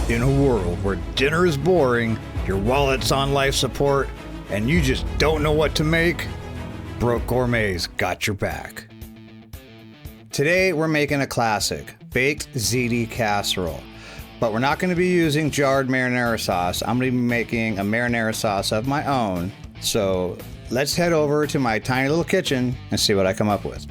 In a world where dinner is boring, your wallet's on life support, and you just don't know what to make, Broke Gourmet's got your back. Today we're making a classic, Baked Ziti Casserole. But we're not going to be using jarred marinara sauce. I'm going to be making a marinara sauce of my own. So let's head over to my tiny little kitchen and see what I come up with.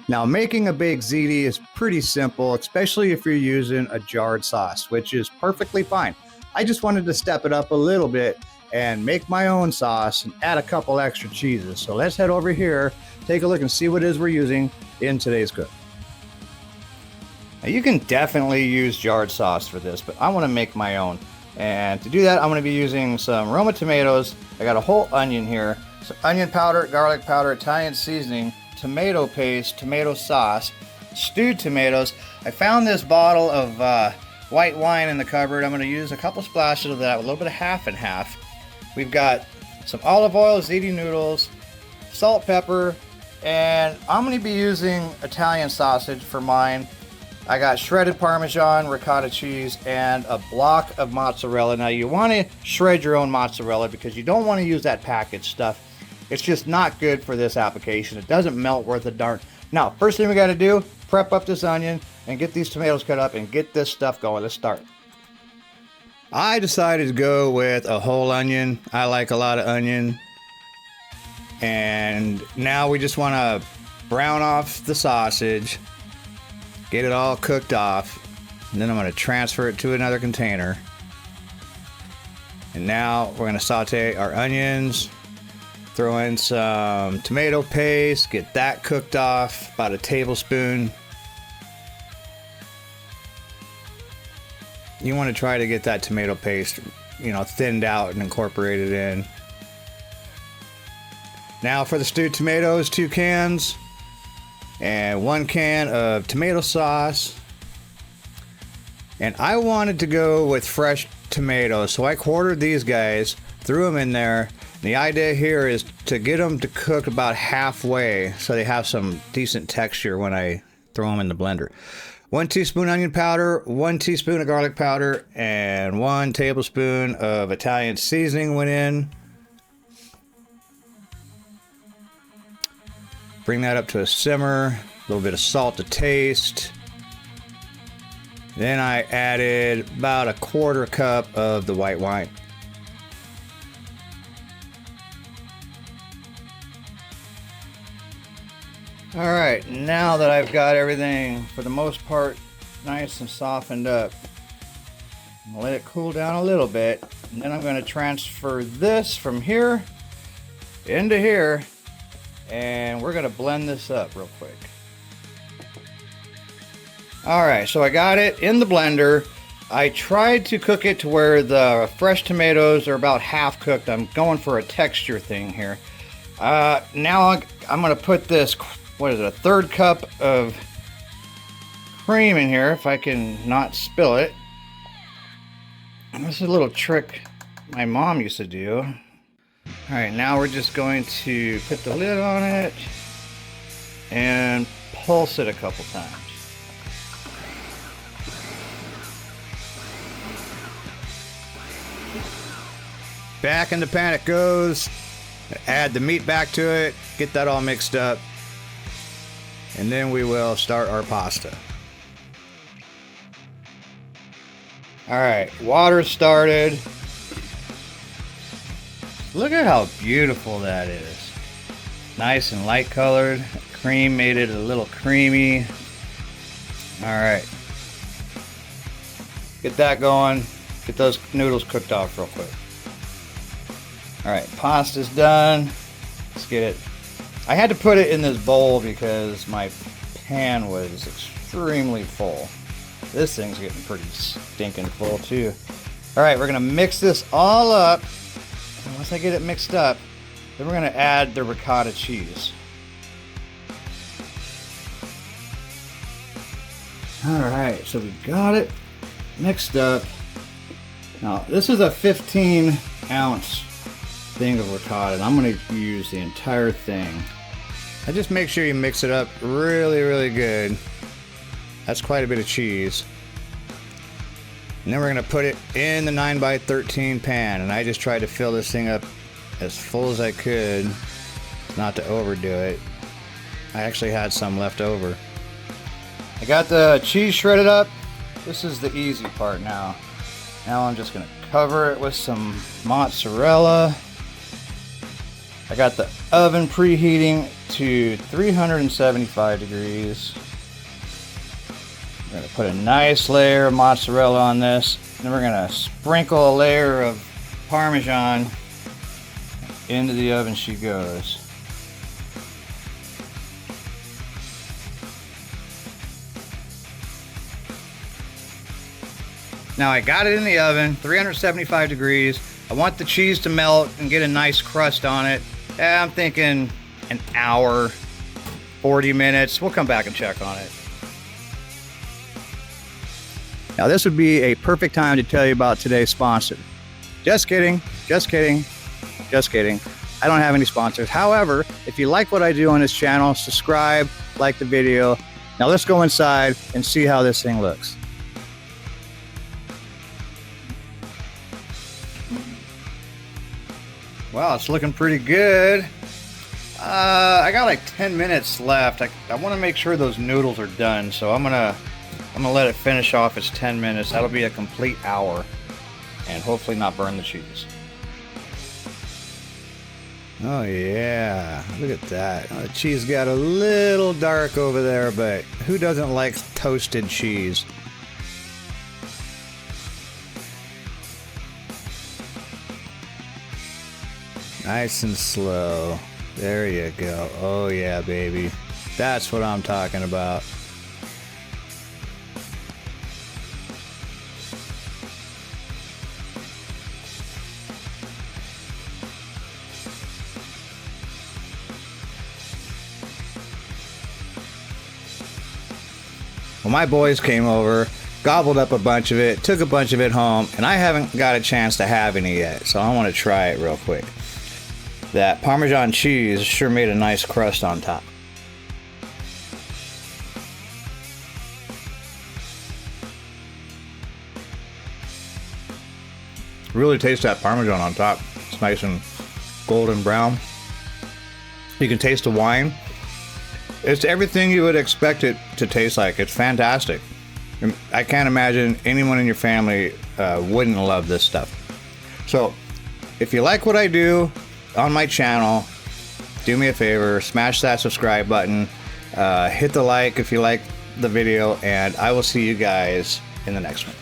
Now, making a baked ziti is pretty simple, especially if you're using a jarred sauce, which is perfectly fine. I just wanted to step it up a little bit and make my own sauce and add a couple extra cheeses. So let's head over here, take a look and see what it is we're using in today's cook. Now, you can definitely use jarred sauce for this, but I want to make my own. And to do that, I'm going to be using some Roma tomatoes. I got a whole onion here, some onion powder, garlic powder, Italian seasoning, tomato paste, tomato sauce, stewed tomatoes. I found this bottle of white wine in the cupboard. I'm going to use a couple splashes of that with a little bit of half and half. We've got some olive oil, ziti noodles, salt, pepper, and I'm going to be using Italian sausage for mine. I got shredded Parmesan, ricotta cheese, and a block of mozzarella. Now you want to shred your own mozzarella because you don't want to use that packaged stuff. It's just not good for this application. It doesn't melt worth a darn. Now, first thing we got to do, prep up this onion and get these tomatoes cut up and get this stuff going. Let's start. I decided to go with a whole onion. I like a lot of onion. And now we just want to brown off the sausage, get it all cooked off, and then I'm going to transfer it to another container. And now we're going to saute our onions. Throw in some tomato paste, get that cooked off, about a tablespoon. You want to try to get that tomato paste, thinned out and incorporated in. Now for the stewed tomatoes, 2 cans and 1 can of tomato sauce. And I wanted to go with fresh tomatoes, so I quartered these guys, threw them in there. The idea here is to get them to cook about halfway so they have some decent texture when I throw them in the blender. 1 teaspoon onion powder, 1 teaspoon of garlic powder, and 1 tablespoon of Italian seasoning went in. Bring that up to a simmer, a little bit of salt to taste. Then I added about 1/4 cup of the white wine. Alright, now that I've got everything, for the most part, nice and softened up, I'm gonna let it cool down a little bit, and then I'm going to transfer this from here into here, and we're going to blend this up real quick. Alright, so I got it in the blender. I tried to cook it to where the fresh tomatoes are about half cooked. I'm going for a texture thing here. Now I'm going to put this, what is it, 1/3 cup of cream in here, if I can not spill it. And this is a little trick my mom used to do. Alright, now we're just going to put the lid on it and pulse it a couple times. Back in the pan it goes. Add the meat back to it, get that all mixed up. And then we will start our pasta. Alright, water started. Look at how beautiful that is. Nice and light colored. Cream made it a little creamy. Alright. Get that going. Get those noodles cooked off real quick. Alright, pasta's done. Let's get it. I had to put it in this bowl because my pan was extremely full. This thing's getting pretty stinking full too. Alright, we're going to mix this all up. And once I get it mixed up, then we're going to add the ricotta cheese. Alright, so we got it mixed up. Now, this is a 15-ounce thing of ricotta, and I'm going to use the entire thing. I just make sure you mix it up really, really good. That's quite a bit of cheese. And then we're going to put it in the 9x13 pan, and I just tried to fill this thing up as full as I could, not to overdo it. I actually had some left over. I got the cheese shredded up. This is the easy part now. Now I'm just going to cover it with some mozzarella. I got the oven preheating to 375 degrees. I'm going to put a nice layer of mozzarella on this. Then we're going to sprinkle a layer of Parmesan. Into the oven she goes. Now I got it in the oven, 375 degrees. I want the cheese to melt and get a nice crust on it. I'm thinking an hour, 40 minutes. We'll come back and check on it. Now this would be a perfect time to tell you about today's sponsor. Just kidding, just kidding, just kidding. I don't have any sponsors. However, if you like what I do on this channel, subscribe, like the video. Now let's go inside and see how this thing looks. Wow, it's looking pretty good. I got like 10 minutes left. I want to make sure those noodles are done, so I'm gonna let it finish off its 10 minutes. That'll be a complete hour, and hopefully not burn the cheese. Oh yeah, look at that. Oh, the cheese got a little dark over there, but who doesn't like toasted cheese? Nice and slow. There you go. Oh yeah, baby. That's what I'm talking about. Well, my boys came over, gobbled up a bunch of it, took a bunch of it home, and I haven't got a chance to have any yet, so I want to try it real quick. That Parmesan cheese sure made a nice crust on top. Really taste that Parmesan on top. It's nice and golden brown. You can taste the wine. It's everything you would expect it to taste like. It's fantastic. I can't imagine anyone in your family wouldn't love this stuff. So, if you like what I do on my channel, do me a favor, smash that subscribe button, hit the like if you like the video, and I will see you guys in the next one.